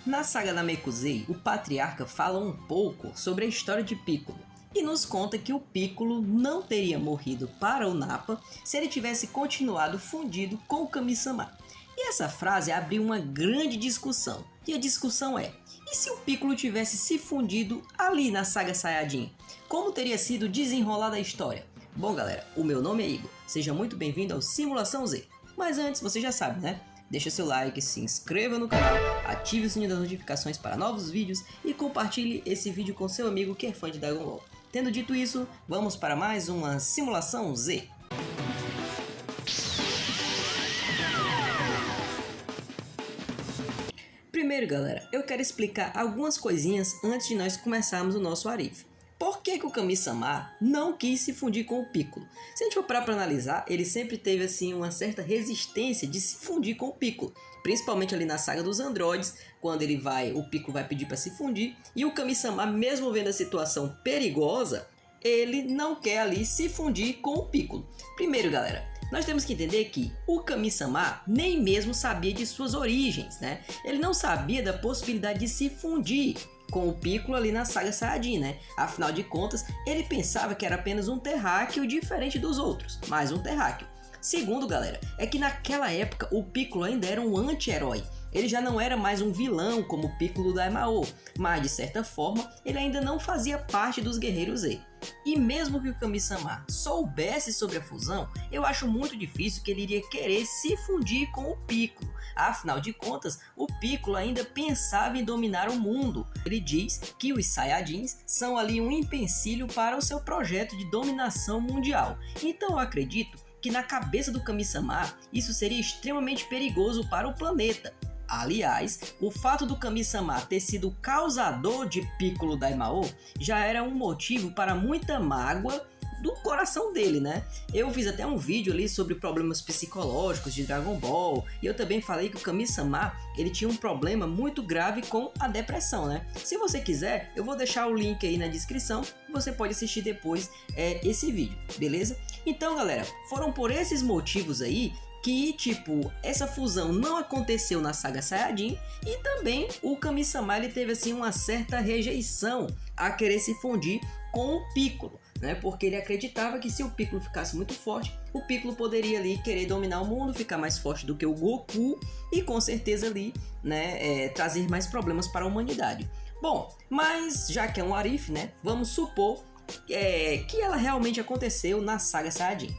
Na saga Namekusei, o patriarca fala um pouco sobre a história de Piccolo e nos conta que o Piccolo não teria morrido para o Nappa se ele tivesse continuado fundido com o Kami-sama. E essa frase abriu uma grande discussão, e a discussão é: e se o Piccolo tivesse se fundido ali na saga Saiyajin? Como teria sido desenrolada a história? Bom galera, o meu nome é Igor, seja muito bem-vindo ao Simulação Z. Mas antes, você já sabe, né? Deixa seu like, se inscreva no canal, ative o sininho das notificações para novos vídeos e compartilhe esse vídeo com seu amigo que é fã de Dragon Ball. Tendo dito isso, vamos para mais uma Simulação Z. Primeiro galera, eu quero explicar algumas coisinhas antes de nós começarmos o nosso Arif. Por que o Kami-sama não quis se fundir com o Piccolo? Se a gente for parar para analisar, ele sempre teve assim uma certa resistência de se fundir com o Piccolo. Principalmente ali na saga dos androides, quando o Piccolo vai pedir para se fundir. E o Kami-sama, mesmo vendo a situação perigosa, ele não quer ali se fundir com o Piccolo. Primeiro galera, nós temos que entender que o Kami-sama nem mesmo sabia de suas origens, né? Ele não sabia da possibilidade de se fundir com o Piccolo ali na saga Saiyajin, né? Afinal de contas, ele pensava que era apenas um terráqueo diferente dos outros, mais um terráqueo. Segundo, galera, é que naquela época o Piccolo ainda era um anti-herói. Ele já não era mais um vilão como o Piccolo Daimao, mas de certa forma ele ainda não fazia parte dos Guerreiros Z. E mesmo que o Kami-sama soubesse sobre a fusão, eu acho muito difícil que ele iria querer se fundir com o Piccolo. Afinal de contas, o Piccolo ainda pensava em dominar o mundo. Ele diz que os Saiyajins são ali um empecilho para o seu projeto de dominação mundial. Então eu acredito que na cabeça do Kami-sama isso seria extremamente perigoso para o planeta. Aliás, o fato do Kami-sama ter sido causador de Piccolo Daimao já era um motivo para muita mágoa do coração dele, né? Eu fiz até um vídeo ali sobre problemas psicológicos de Dragon Ball e eu também falei que o Kami-sama ele tinha um problema muito grave com a depressão, né? Se você quiser, eu vou deixar o link aí na descrição e você pode assistir depois esse vídeo, beleza? Então galera, foram por esses motivos aí que, tipo, essa fusão não aconteceu na saga Saiyajin e também o Kami-sama ele teve assim uma certa rejeição a querer se fundir com o Piccolo, né? Porque ele acreditava que se o Piccolo ficasse muito forte, o Piccolo poderia ali querer dominar o mundo, ficar mais forte do que o Goku e com certeza ali, né, trazer mais problemas para a humanidade. Bom, mas já que é um Arif, né, vamos supor que ela realmente aconteceu na saga Saiyajin.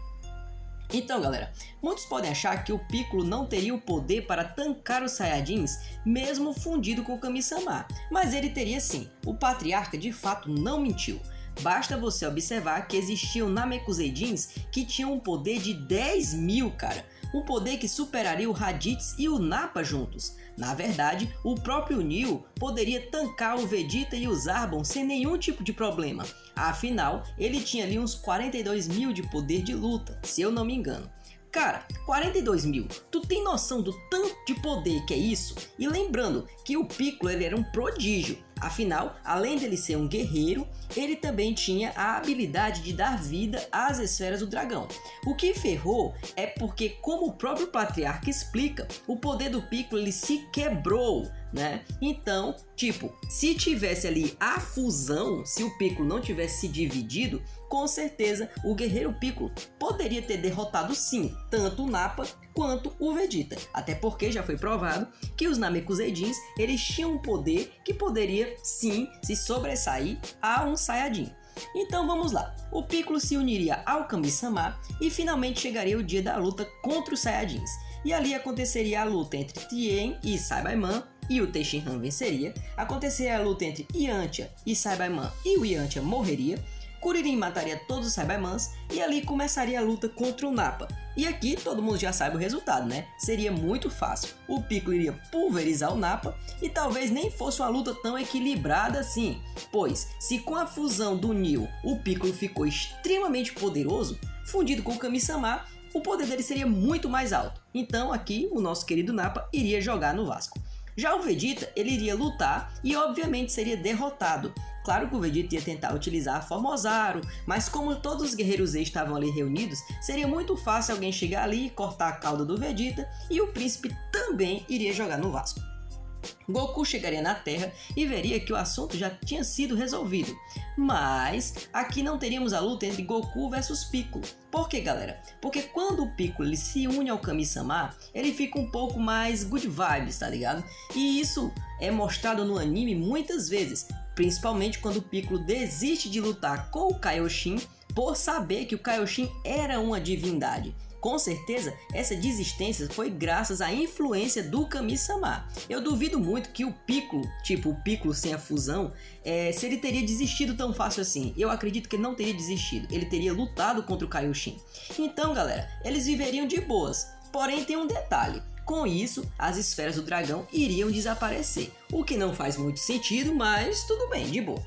Então galera, muitos podem achar que o Piccolo não teria o poder para tancar os Saiyajins mesmo fundido com o Kami-sama, mas ele teria sim. O patriarca de fato não mentiu. Basta você observar que existiam Namekuseidins que tinham um poder de 10.000, cara. Um poder que superaria o Raditz e o Nappa juntos. Na verdade, o próprio Neo poderia tancar o Vegeta e o Zarbon sem nenhum tipo de problema. Afinal, ele tinha ali uns 42.000 de poder de luta, se eu não me engano. Cara, 42.000, tu tem noção do tanto de poder que é isso? E lembrando que o Piccolo ele era um prodígio, afinal, além dele ser um guerreiro, ele também tinha a habilidade de dar vida às esferas do dragão. O que ferrou é porque, como o próprio patriarca explica, o poder do Piccolo ele se quebrou, né? Então, tipo, se tivesse ali a fusão, se o Piccolo não tivesse se dividido, com certeza o guerreiro Piccolo poderia ter derrotado sim, tanto o Nappa quanto o Vegeta. Até porque já foi provado que os Namekuseidins eles tinham um poder que poderia sim se sobressair a um Saiyajin. Então vamos lá, o Piccolo se uniria ao Kami-sama e finalmente chegaria o dia da luta contra os Saiyajins. E ali aconteceria a luta entre Tien e Saibaman e o Tenshinhan venceria, aconteceria a luta entre Yantia e Saibaman e o Yantia morreria, Kuririn mataria todos os Saibamans e ali começaria a luta contra o Nappa. E aqui todo mundo já sabe o resultado, né? Seria muito fácil. O Piccolo iria pulverizar o Nappa e talvez nem fosse uma luta tão equilibrada assim. Pois, se com a fusão do Neo o Piccolo ficou extremamente poderoso, fundido com o Kami-sama, o poder dele seria muito mais alto. Então aqui o nosso querido Nappa iria jogar no Vasco. Já o Vegeta, ele iria lutar e obviamente seria derrotado. Claro que o Vegeta ia tentar utilizar a forma Ozaru, mas como todos os guerreiros Z estavam ali reunidos, seria muito fácil alguém chegar ali, cortar a cauda do Vegeta e o príncipe também iria jogar no Vasco. Goku chegaria na Terra e veria que o assunto já tinha sido resolvido. Mas aqui não teríamos a luta entre Goku versus Piccolo. Por quê, galera? Porque quando o Piccolo ele se une ao Kami-sama, ele fica um pouco mais good vibes, tá ligado? E isso é mostrado no anime muitas vezes, principalmente quando o Piccolo desiste de lutar com o Kaioshin por saber que o Kaioshin era uma divindade. Com certeza, essa desistência foi graças à influência do Kami-sama. Eu duvido muito que o Piccolo, tipo o Piccolo sem a fusão, se ele teria desistido tão fácil assim. Eu acredito que ele não teria desistido, ele teria lutado contra o Kaioshin. Então, galera, eles viveriam de boas. Porém, tem um detalhe. Com isso, as esferas do dragão iriam desaparecer. O que não faz muito sentido, mas tudo bem, de boa.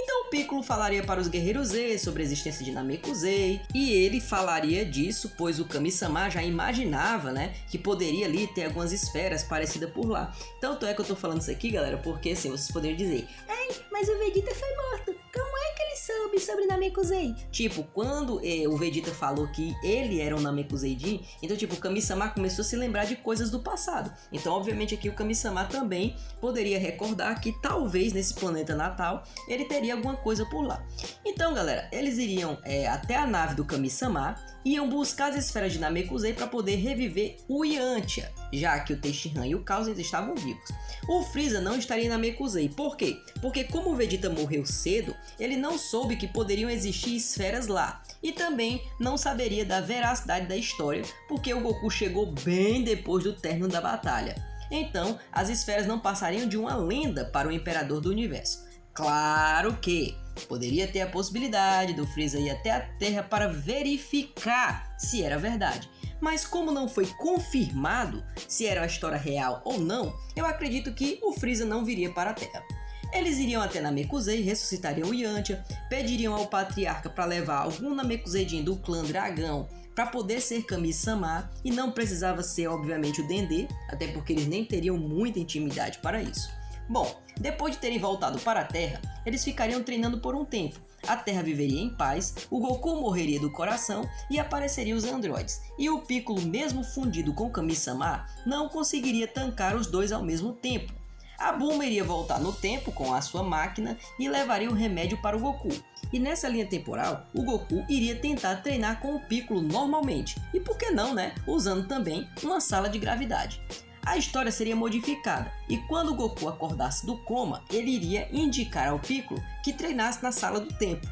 Então o Piccolo falaria para os Guerreiros Z sobre a existência de Namekusei, e ele falaria disso, pois o Kami-sama já imaginava, né, que poderia ali ter algumas esferas parecidas por lá. Tanto é que eu tô falando isso aqui, galera, porque assim, vocês poderiam dizer: ai, mas o Vegeta foi morto, como é que ele soube sobre Namekusei? Tipo, quando o Vegeta falou que ele era um Namekuseidin, então tipo, o Kami-sama começou a se lembrar de coisas do passado. Então obviamente aqui o Kami-sama também poderia recordar que talvez nesse planeta natal ele teria alguma coisa por lá. Então, galera, eles iriam até a nave do Kami-sama e iam buscar as esferas de Namekusei para poder reviver o Yantia, já que o Tenshinhan e o Caos ainda estavam vivos. O Freeza não estaria em Namekusei. Por quê? Porque como o Vegeta morreu cedo, ele não soube que poderiam existir esferas lá. E também não saberia da veracidade da história, porque o Goku chegou bem depois do término da batalha. Então, as esferas não passariam de uma lenda para o Imperador do Universo. Claro que poderia ter a possibilidade do Freeza ir até a Terra para verificar se era verdade. Mas como não foi confirmado se era a história real ou não, eu acredito que o Freeza não viria para a Terra. Eles iriam até Namekusei, ressuscitariam o Yantia, pediriam ao Patriarca para levar algum Namekuseidin do clã Dragão para poder ser Kami-sama, e não precisava ser obviamente o Dendê, até porque eles nem teriam muita intimidade para isso. Bom, depois de terem voltado para a Terra, eles ficariam treinando por um tempo. A Terra viveria em paz, o Goku morreria do coração e apareceriam os androides. E o Piccolo, mesmo fundido com Kami-sama, não conseguiria tancar os dois ao mesmo tempo. A Bulma iria voltar no tempo com a sua máquina e levaria o remédio para o Goku. E nessa linha temporal, o Goku iria tentar treinar com o Piccolo normalmente. E por que não, né? Usando também uma sala de gravidade. A história seria modificada, e quando o Goku acordasse do coma, ele iria indicar ao Piccolo que treinasse na sala do tempo.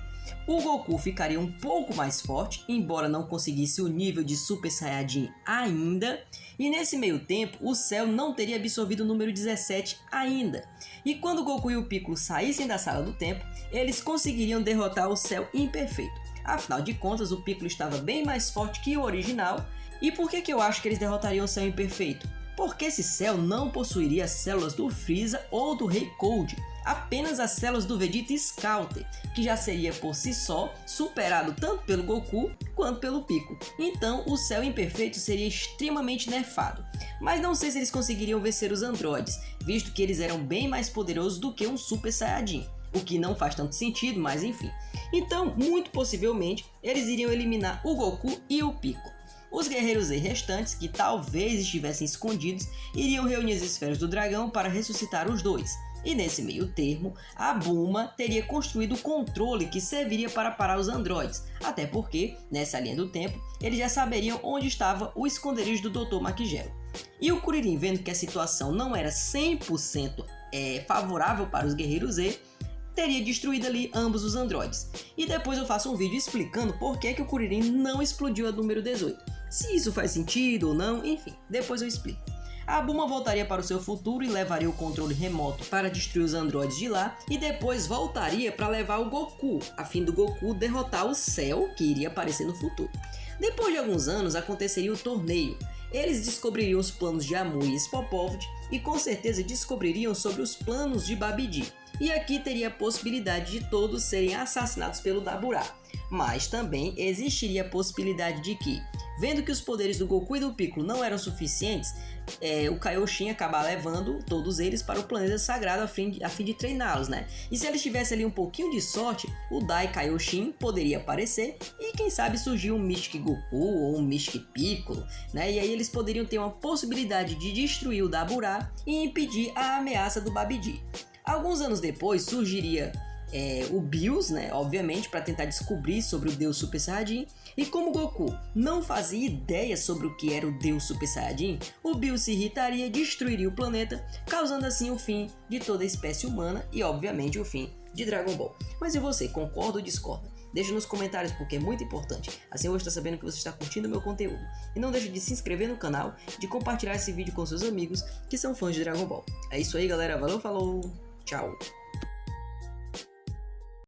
O Goku ficaria um pouco mais forte, embora não conseguisse o nível de Super Saiyajin ainda, e nesse meio tempo o Cell não teria absorvido o número 17 ainda. E quando o Goku e o Piccolo saíssem da sala do tempo, eles conseguiriam derrotar o Cell imperfeito. Afinal de contas, o Piccolo estava bem mais forte que o original. E por que eu acho que eles derrotariam o Cell imperfeito? Porque esse Cell não possuiria as células do Freeza ou do Rei Cold, apenas as células do Vegeta Scouter, que já seria por si só superado tanto pelo Goku quanto pelo Piccolo. Então o Cell imperfeito seria extremamente nerfado. Mas não sei se eles conseguiriam vencer os androides, visto que eles eram bem mais poderosos do que um Super Saiyajin. O que não faz tanto sentido, mas enfim. Então, muito possivelmente, eles iriam eliminar o Goku e o Piccolo. Os Guerreiros Z restantes, que talvez estivessem escondidos, iriam reunir as esferas do dragão para ressuscitar os dois. E nesse meio termo, a Bulma teria construído o controle que serviria para parar os androides, até porque, nessa linha do tempo, eles já saberiam onde estava o esconderijo do Dr. Maquigelo. E o Kuririn, vendo que a situação não era 100% favorável para os Guerreiros Z, teria destruído ali ambos os androides. E depois eu faço um vídeo explicando por que o Kuririn não explodiu a número 18. Se isso faz sentido ou não, enfim, depois eu explico. A Bulma voltaria para o seu futuro e levaria o controle remoto para destruir os androides de lá, e depois voltaria para levar o Goku, a fim do Goku derrotar o Cell, que iria aparecer no futuro. Depois de alguns anos aconteceria o torneio. Eles descobririam os planos de Amu e Spopovich e com certeza descobririam sobre os planos de Babidi. E aqui teria a possibilidade de todos serem assassinados pelo Daburá. Mas também existiria a possibilidade de que, vendo que os poderes do Goku e do Piccolo não eram suficientes, o Kaioshin acabar levando todos eles para o planeta sagrado a fim de treiná-los, né? E se eles tivessem ali um pouquinho de sorte, o Dai Kaioshin poderia aparecer e quem sabe surgir um Mystic Goku ou um Mystic Piccolo, né? E aí eles poderiam ter uma possibilidade de destruir o Dabura e impedir a ameaça do Babidi. Alguns anos depois surgiria o Bills, né, obviamente, para tentar descobrir sobre o Deus Super Saiyajin. E como Goku não fazia ideia sobre o que era o Deus Super Saiyajin, o Bills se irritaria e destruiria o planeta, causando assim o fim de toda a espécie humana e, obviamente, o fim de Dragon Ball. Mas e você, concorda ou discorda? Deixa nos comentários porque é muito importante, assim eu vou estar sabendo que você está curtindo o meu conteúdo. E não deixe de se inscrever no canal e de compartilhar esse vídeo com seus amigos que são fãs de Dragon Ball. É isso aí galera, valeu, falou, tchau!